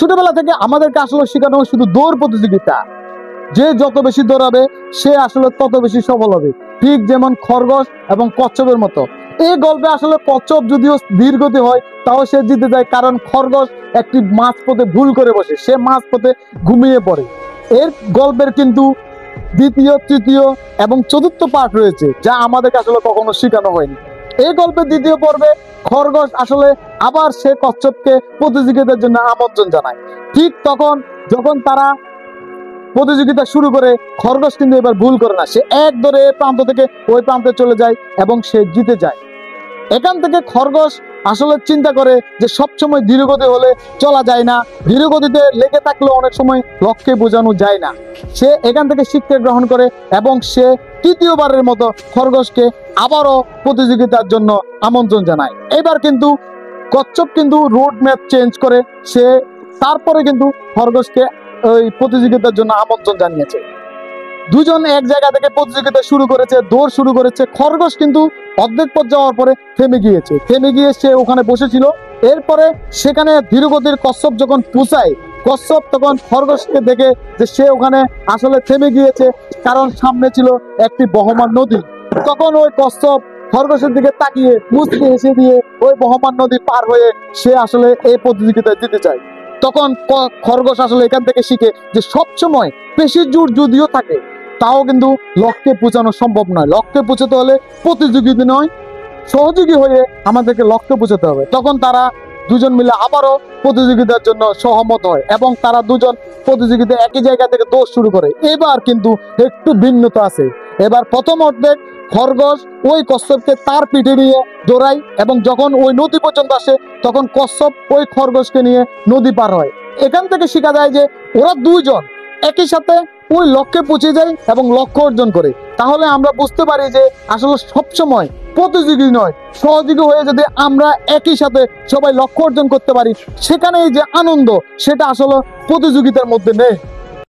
ছোটবেলা থেকে আমাদেরকে আসলে শেখানো হয় শুধু দৌড় প্রতিযোগিতা, যে যত বেশি দৌড়াবে সে আসলে তত বেশি সফল হবে, ঠিক যেমন খরগোশ এবং কচ্ছপের মতো। এই গল্পে আসলে কচ্ছপ যদিও ধীরগতি হয় তাও সে জিতে যায়, কারণ খরগোশ একটি মাঝপথে ভুল করে বসে, সে মাঝপথে ঘুমিয়ে পড়ে। এর গল্পের কিন্তু দ্বিতীয়, তৃতীয় এবং চতুর্থ পার্ট রয়েছে, যা আমাদেরকে আসলে কখনো শেখানো হয়নি। এই গল্পের দ্বিতীয় পর্বে খরগোশ আসলে আবার সে কচ্ছপকে প্রতিযোগিতার জন্য আমন্ত্রণ জানায়। ঠিক তখন যখন তারা প্রতিযোগিতা শুরু করে, খরগোশ কিন্তু এবার ভুল করে না, সে এক ধরে এই প্রান্ত থেকে ওই প্রান্তে চলে যায় এবং সে জিতে যায়। এখান থেকে খরগোশ আসলে চিন্তা করে যে সবসময় ধীরগতি হলে চলা যায় না, ধীরগতিতে লেগে থাকলে অনেক সময় লক্ষ্যে বোঝানো যায় না। সে এখান থেকে শিক্ষা গ্রহণ করে এবং সে তৃতীয়বারের মতো খরগোশকে আবারও প্রতিযোগিতার জন্য আমন্ত্রণ জানায়। এবার কিন্তু কচ্ছপ কিন্তু রোড ম্যাপ চেঞ্জ করে, সে তারপরে কিন্তু খরগোশকে ওই প্রতিযোগিতার জন্য আমন্ত্রণ জানিয়েছে। দুজন এক জায়গা থেকে প্রতিযোগিতা শুরু করেছে, দৌড় শুরু করেছে। খরগোশ কিন্তু অর্ধেক পথ যাওয়ার পরে থেমে গিয়ে সে ওখানে বসেছিল। এরপরে সেখানে ধীরগতির কচ্ছপ যখন পৌঁছায়, কচ্ছপ তখন খরগোশকে দেখে যে সে ওখানে আসলে থেমে গিয়েছে, কারণ সামনে ছিল একটি বহমান নদী। তখন ওই কচ্ছপ খরগোশের দিকে তাকিয়ে মুচকি হেসে দিয়ে ওই বহমান নদী পার হয়ে সে আসলে এই প্রতিযোগিতায় জিতে যায়। তখন খরগোশ আসলে এখান থেকে শিখে যে সবসময় পেশির জোর যদিও থাকে তাও কিন্তু লক্ষ্যে পৌঁছানো সম্ভব নয়। লক্ষ্যে পৌঁছাতে হলে প্রতিযোগিতা নয়, সহযোগী হয়ে আমাদেরকে লক্ষ্যে পৌঁছাতে হবে। তখন তারা দুজন মিলে আবারও প্রতিযোগিতার জন্য সহমত হয় এবং তারা দুজন প্রতিযোগিতা একই জায়গা থেকে দৌড় শুরু করে। এবার কিন্তু একটু ভিন্নতা আছে। এবার প্রথম অর্ধেক খরগোশ ওই কচ্ছপকে তার পিঠে নিয়ে দৌড়ায় এবং যখন ওই নদী পর্যন্ত আসে তখন কচ্ছপ ওই খরগোশকে নিয়ে নদী পার হয়। এখান থেকে শেখা যায় যে ওরা দুইজন একই সাথে ওই লক্ষ্যে পৌঁছে যায় এবং লক্ষ্য অর্জন করে। তাহলে আমরা বুঝতে পারি যে আসলে সবসময় প্রতিযোগী নয়, সহযোগী হয়ে যদি আমরা একই সাথে সবাই লক্ষ্য অর্জন করতে পারি, সেখানে এই যে আনন্দ সেটা আসলে প্রতিযোগিতার মধ্যে নেই।